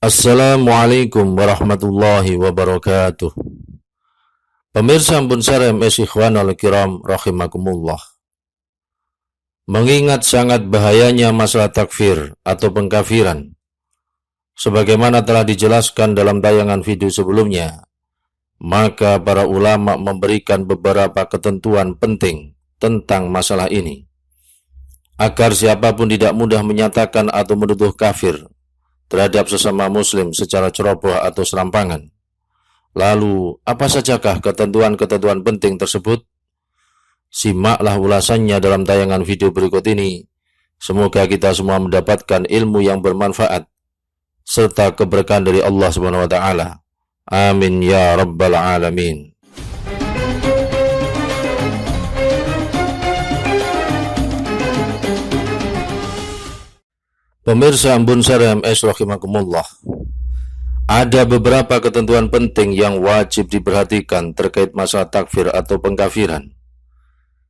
Assalamualaikum warahmatullahi wabarakatuh. Pemirsa Ampun Sarem Ikhwanul Kiram rahimakumullah. Mengingat sangat bahayanya masalah takfir atau pengkafiran, sebagaimana telah dijelaskan dalam tayangan video sebelumnya, maka para ulama memberikan beberapa ketentuan penting tentang masalah ini, agar siapapun tidak mudah menyatakan atau menuduh kafir terhadap sesama muslim secara ceroboh atau serampangan. Lalu, apa sajakah ketentuan-ketentuan penting tersebut? Simaklah ulasannya dalam tayangan video berikut ini. Semoga kita semua mendapatkan ilmu yang bermanfaat serta keberkahan dari Allah Subhanahu wa taala. Amin ya rabbal alamin. Pemirsa Ampun Sarem rahimakumullah. Ada beberapa ketentuan penting yang wajib diperhatikan terkait masalah takfir atau pengkafiran.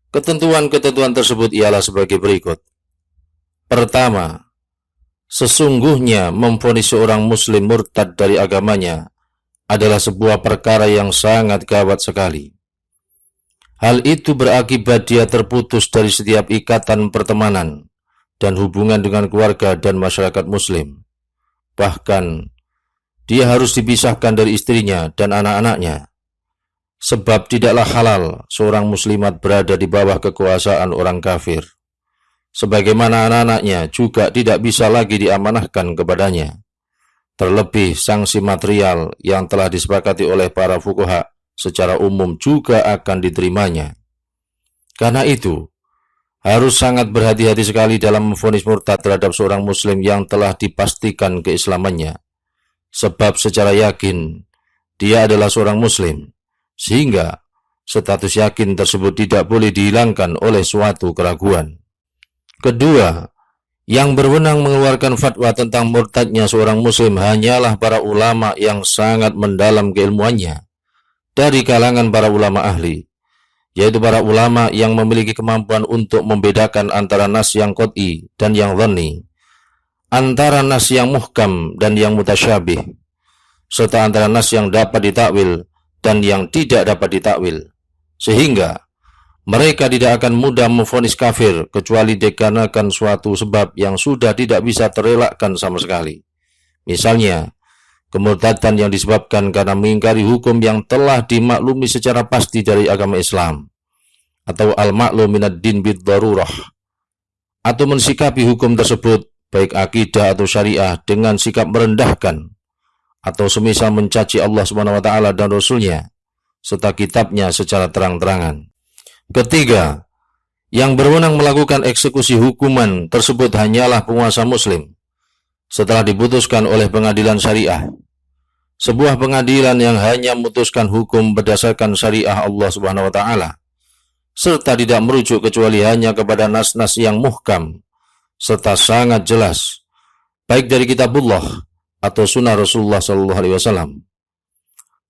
Ketentuan-ketentuan tersebut ialah sebagai berikut. Pertama, sesungguhnya memvonis seorang muslim murtad dari agamanya adalah sebuah perkara yang sangat gawat sekali. Hal itu berakibat dia terputus dari setiap ikatan pertemanan dan hubungan dengan keluarga dan masyarakat muslim. Bahkan, dia harus dipisahkan dari istrinya dan anak-anaknya. Sebab tidaklah halal seorang muslimat berada di bawah kekuasaan orang kafir. Sebagaimana anak-anaknya juga tidak bisa lagi diamanahkan kepadanya. Terlebih sanksi material yang telah disepakati oleh para fuqaha secara umum juga akan diterimanya. Karena itu, harus sangat berhati-hati sekali dalam memvonis murtad terhadap seorang muslim yang telah dipastikan keislamannya. Sebab secara yakin, dia adalah seorang muslim, sehingga status yakin tersebut tidak boleh dihilangkan oleh suatu keraguan. Kedua, yang berwenang mengeluarkan fatwa tentang murtadnya seorang muslim hanyalah para ulama yang sangat mendalam keilmuannya, dari kalangan para ulama ahli, yaitu para ulama yang memiliki kemampuan untuk membedakan antara nas yang qat'i dan yang dhanni, antara nas yang muhkam dan yang mutasyabih, serta antara nas yang dapat ditakwil dan yang tidak dapat ditakwil, sehingga mereka tidak akan mudah memvonis kafir kecuali dikarenakan suatu sebab yang sudah tidak bisa terelakkan sama sekali. Misalnya, kemurtadan yang disebabkan karena mengingkari hukum yang telah dimaklumi secara pasti dari agama Islam, atau al-maklum minad din bid-darurah, atau mensikapi hukum tersebut, baik akidah atau syariah, dengan sikap merendahkan, atau semisal mencaci Allah Subhanahu wa taala dan Rasulnya, serta kitabnya secara terang-terangan. Ketiga, yang berwenang melakukan eksekusi hukuman tersebut hanyalah penguasa muslim, setelah diputuskan oleh pengadilan syariah. Sebuah pengadilan yang hanya memutuskan hukum berdasarkan syariah Allah Subhanahu wa taala, serta tidak merujuk kecuali hanya kepada nas-nas yang muhkam serta sangat jelas, baik dari kitabullah atau sunnah Rasulullah SAW.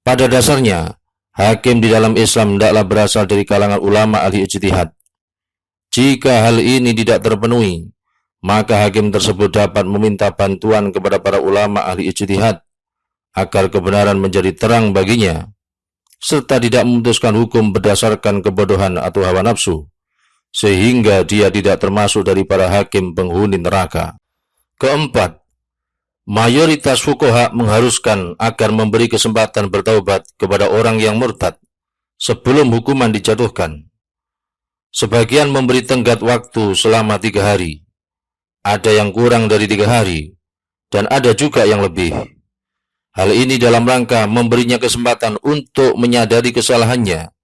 Pada dasarnya, hakim di dalam Islam tidaklah berasal dari kalangan ulama ahli ijtihad. Jika hal ini tidak terpenuhi, maka hakim tersebut dapat meminta bantuan kepada para ulama ahli ijtihad agar kebenaran menjadi terang baginya, serta tidak memutuskan hukum berdasarkan kebodohan atau hawa nafsu, sehingga dia tidak termasuk dari para hakim penghuni neraka. Keempat, mayoritas fuqaha mengharuskan agar memberi kesempatan bertaubat kepada orang yang murtad sebelum hukuman dijatuhkan. Sebagian memberi tenggat waktu selama 3 hari, ada yang kurang dari 3 hari, dan ada juga yang lebih. Hal ini dalam rangka memberinya kesempatan untuk menyadari kesalahannya,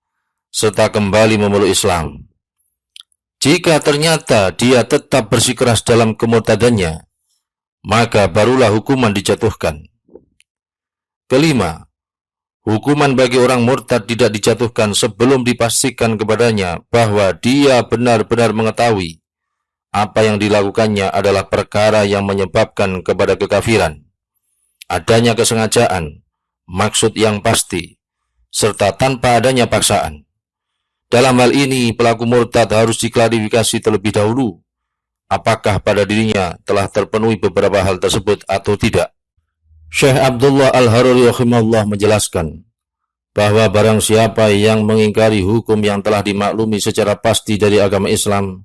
serta kembali memeluk Islam. Jika ternyata dia tetap bersikeras dalam kemurtadannya, maka barulah hukuman dijatuhkan. Kelima, hukuman bagi orang murtad tidak dijatuhkan sebelum dipastikan kepadanya bahwa dia benar-benar mengetahui apa yang dilakukannya adalah perkara yang menyebabkan kepada kekafiran, adanya kesengajaan, maksud yang pasti, serta tanpa adanya paksaan. Dalam hal ini, pelaku murtad harus diklarifikasi terlebih dahulu apakah pada dirinya telah terpenuhi beberapa hal tersebut atau tidak. Syekh Abdullah Al-Haruri rahimahullah menjelaskan bahwa barang siapa yang mengingkari hukum yang telah dimaklumi secara pasti dari agama Islam,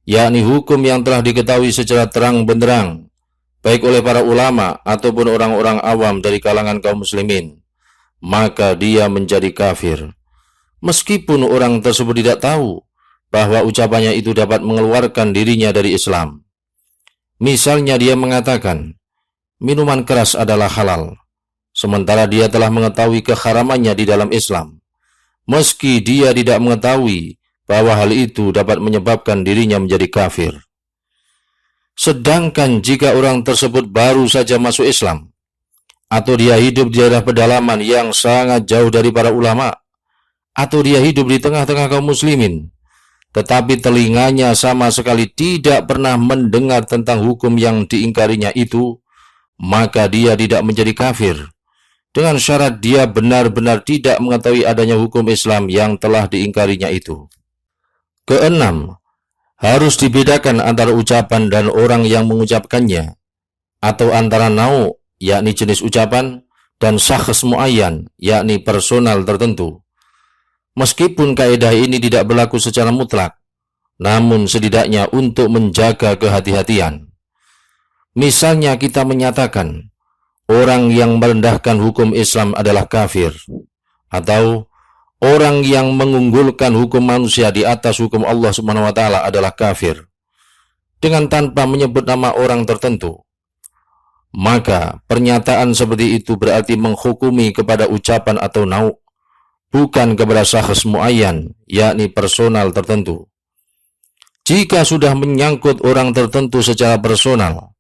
yakni hukum yang telah diketahui secara terang benderang, baik oleh para ulama ataupun orang-orang awam dari kalangan kaum muslimin, maka dia menjadi kafir. Meskipun orang tersebut tidak tahu bahwa ucapannya itu dapat mengeluarkan dirinya dari Islam. Misalnya dia mengatakan, minuman keras adalah halal, sementara dia telah mengetahui keharamannya di dalam Islam. Meski dia tidak mengetahui bahwa hal itu dapat menyebabkan dirinya menjadi kafir. Sedangkan jika orang tersebut baru saja masuk Islam, atau dia hidup di daerah pedalaman yang sangat jauh dari para ulama, atau dia hidup di tengah-tengah kaum muslimin, tetapi telinganya sama sekali tidak pernah mendengar tentang hukum yang diingkarinya itu, maka dia tidak menjadi kafir, dengan syarat dia benar-benar tidak mengetahui adanya hukum Islam yang telah diingkarinya itu. Keenam, harus dibedakan antara ucapan dan orang yang mengucapkannya, atau antara nau, yakni jenis ucapan, dan syakhs muayyan, yakni personal tertentu. Meskipun kaidah ini tidak berlaku secara mutlak, namun setidaknya untuk menjaga kehati-hatian. Misalnya kita menyatakan, orang yang merendahkan hukum Islam adalah kafir, atau orang yang mengunggulkan hukum manusia di atas hukum Allah Subhanahu wa taala adalah kafir, dengan tanpa menyebut nama orang tertentu. Maka pernyataan seperti itu berarti menghukumi kepada ucapan atau nau, bukan kepada syakhs muayyan, yakni personal tertentu. Jika sudah menyangkut orang tertentu secara personal,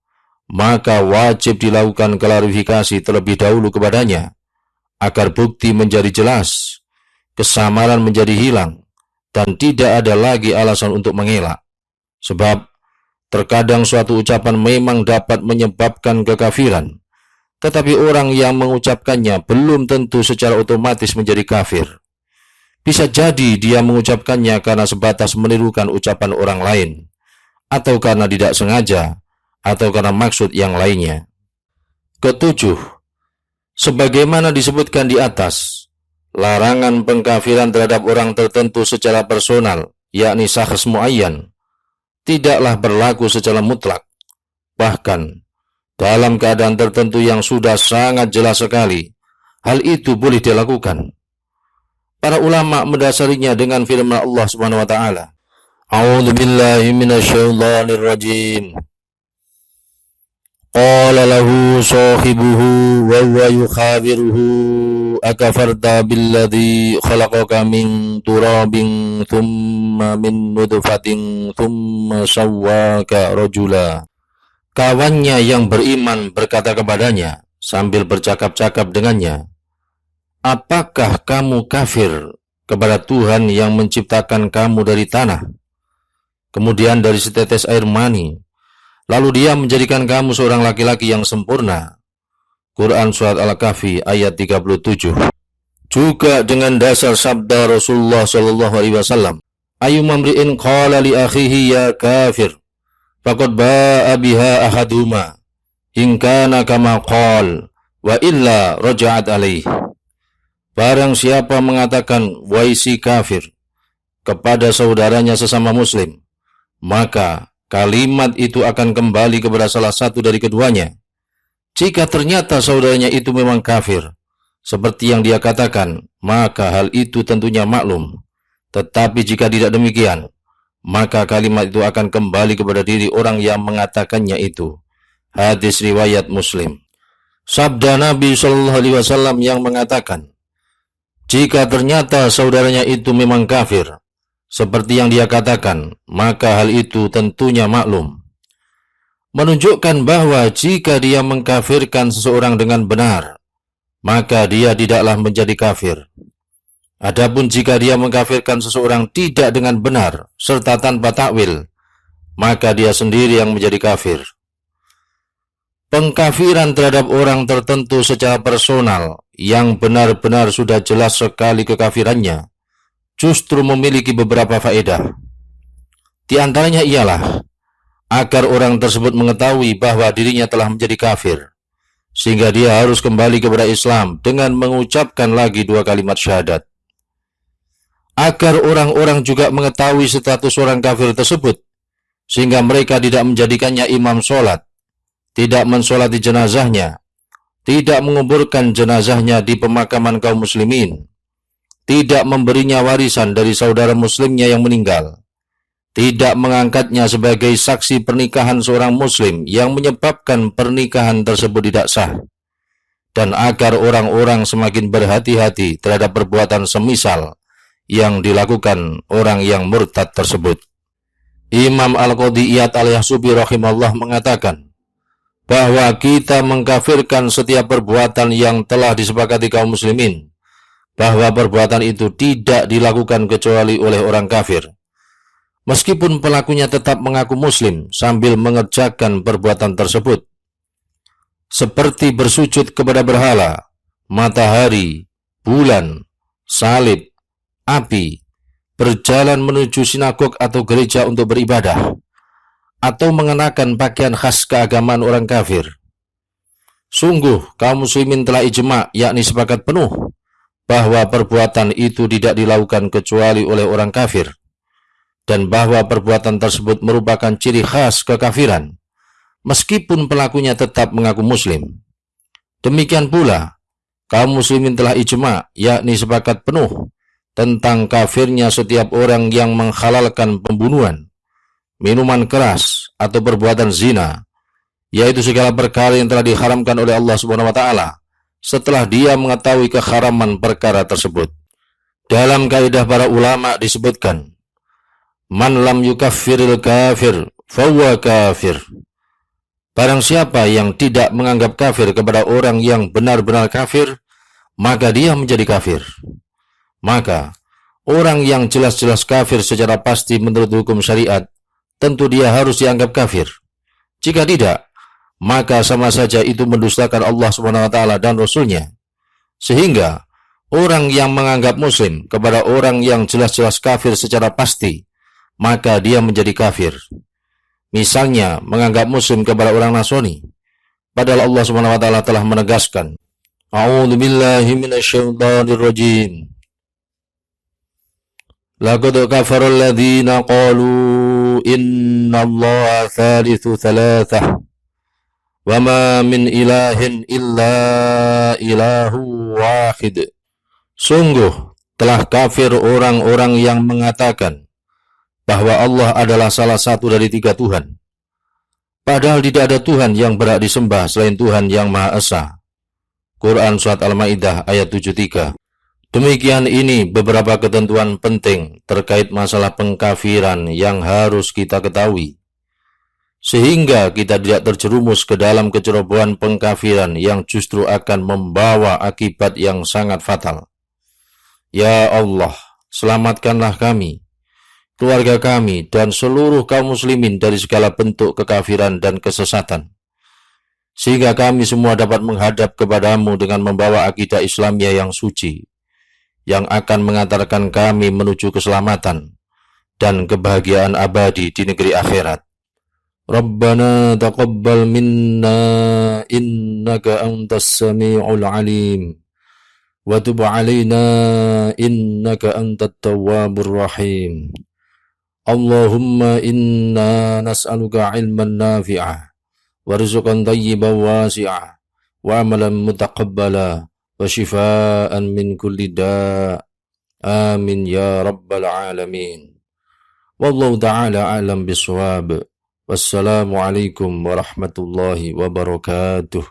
maka wajib dilakukan klarifikasi terlebih dahulu kepadanya, agar bukti menjadi jelas, kesamaran menjadi hilang, dan tidak ada lagi alasan untuk mengelak. Sebab terkadang suatu ucapan memang dapat menyebabkan kekafiran, tetapi orang yang mengucapkannya belum tentu secara otomatis menjadi kafir. Bisa jadi dia mengucapkannya karena sebatas menirukan ucapan orang lain, atau karena tidak sengaja, atau karena maksud yang lainnya. Ketujuh, sebagaimana disebutkan di atas, larangan pengkafiran terhadap orang tertentu secara personal, yakni syakhs muayyan, tidaklah berlaku secara mutlak. Bahkan, dalam keadaan tertentu yang sudah sangat jelas sekali, hal itu boleh dilakukan. Para ulama mendasarinya dengan firman Allah Subhanahu wa taala, A'udzu billahi minasyaitonir rajim. Qala lahu sahibuhu wa huwa yukhabiruhu akafarta billadzi khalaqaka min turabin thumma min nutfatin thumma sawwaka rajula. Kawannya yang beriman berkata kepadanya sambil bercakap-cakap dengannya, apakah kamu kafir kepada Tuhan yang menciptakan kamu dari tanah, kemudian dari setetes air mani, lalu dia menjadikan kamu seorang laki-laki yang sempurna? Quran Surat Al-Kahfi ayat 37. Juga dengan dasar sabda Rasulullah SAW, ayu mamri'in qala li akhihi ya kafir, faqad ba'a biha ahaduma, in kana kama qal, wa illa raja'at alaih. Barang siapa mengatakan wahai si kafir kepada saudaranya sesama muslim, maka kalimat itu akan kembali kepada salah satu dari keduanya. Jika ternyata saudaranya itu memang kafir, seperti yang dia katakan, maka hal itu tentunya maklum. Tetapi jika tidak demikian, maka kalimat itu akan kembali kepada diri orang yang mengatakannya itu. Hadis riwayat Muslim. Sabda Nabi SAW yang mengatakan, jika ternyata saudaranya itu memang kafir, seperti yang dia katakan, maka hal itu tentunya maklum. Menunjukkan bahwa jika dia mengkafirkan seseorang dengan benar, maka dia tidaklah menjadi kafir. Adapun jika dia mengkafirkan seseorang tidak dengan benar, serta tanpa takwil, maka dia sendiri yang menjadi kafir. Pengkafiran terhadap orang tertentu secara personal, yang benar-benar sudah jelas sekali kekafirannya, justru memiliki beberapa faedah. Di antaranya ialah agar orang tersebut mengetahui bahwa dirinya telah menjadi kafir, sehingga dia harus kembali kepada Islam dengan mengucapkan lagi 2 kalimat syahadat. Agar orang-orang juga mengetahui status orang kafir tersebut, sehingga mereka tidak menjadikannya imam sholat, tidak mensolati jenazahnya, tidak menguburkan jenazahnya di pemakaman kaum muslimin, tidak memberinya warisan dari saudara muslimnya yang meninggal, tidak mengangkatnya sebagai saksi pernikahan seorang muslim yang menyebabkan pernikahan tersebut tidak sah, dan agar orang-orang semakin berhati-hati terhadap perbuatan semisal yang dilakukan orang yang murtad tersebut. Imam Al-Qadhi Iyad Al-Yahsubi rahimahullah mengatakan bahwa kita mengkafirkan setiap perbuatan yang telah disepakati kaum muslimin, bahwa perbuatan itu tidak dilakukan kecuali oleh orang kafir, meskipun pelakunya tetap mengaku muslim sambil mengerjakan perbuatan tersebut, seperti bersujud kepada berhala, matahari, bulan, salib, api, berjalan menuju sinagog atau gereja untuk beribadah, atau mengenakan pakaian khas keagamaan orang kafir. Sungguh kaum muslimin telah ijma', yakni sepakat penuh, bahwa perbuatan itu tidak dilakukan kecuali oleh orang kafir, dan bahwa perbuatan tersebut merupakan ciri khas kekafiran, meskipun pelakunya tetap mengaku muslim. Demikian pula, kaum muslimin telah ijma', yakni sepakat penuh, tentang kafirnya setiap orang yang menghalalkan pembunuhan, minuman keras, atau perbuatan zina, yaitu segala perkara yang telah diharamkan oleh Allah Subhanahu wa Ta'ala, setelah dia mengetahui keharaman perkara tersebut. Dalam kaidah para ulama disebutkan, man lam yukaffiril kafir fahuwa kafir. Barang siapa yang tidak menganggap kafir kepada orang yang benar-benar kafir, maka dia menjadi kafir. Maka, orang yang jelas-jelas kafir secara pasti menurut hukum syariat, tentu dia harus dianggap kafir. Jika tidak, maka sama saja itu mendustakan Allah SWT dan Rasul-Nya. Sehingga, orang yang menganggap muslim kepada orang yang jelas-jelas kafir secara pasti, maka dia menjadi kafir. Misalnya, menganggap muslim kepada orang Nasrani, padahal Allah SWT telah menegaskan, A'udzu billahi minasyaitonir rajim. Laqad kafara alladziina qalu innallaha thalithu thalathah wa ma min ilahin illa ilahu wahid. Sungguh telah kafir orang-orang yang mengatakan bahwa Allah adalah salah satu dari 3 Tuhan. Padahal tidak ada Tuhan yang berhak disembah selain Tuhan yang Maha Esa. Quran Surat Al-Ma'idah ayat 73. Demikian ini beberapa ketentuan penting terkait masalah pengkafiran yang harus kita ketahui, sehingga kita tidak terjerumus ke dalam kecerobohan pengkafiran yang justru akan membawa akibat yang sangat fatal. Ya Allah, selamatkanlah kami, keluarga kami, dan seluruh kaum muslimin dari segala bentuk kekafiran dan kesesatan, sehingga kami semua dapat menghadap kepadamu dengan membawa akidah Islamiyah yang suci, yang akan mengantarkan kami menuju keselamatan dan kebahagiaan abadi di negeri akhirat. Rabbana taqabbal minna innaka antas sami'ul alim wa tub alaina innaka antat tawwabur rahim. Allahumma inna nas'aluka ilman nafi'ah wa rizqan thayyiban wasi'ah wa amalan mutaqabbala wa shifaan min kulli da'. Amin ya rabbal alamin. Wallahu ta'ala a'lam bisawab. Wassalamualaikum warahmatullahi wabarakatuh.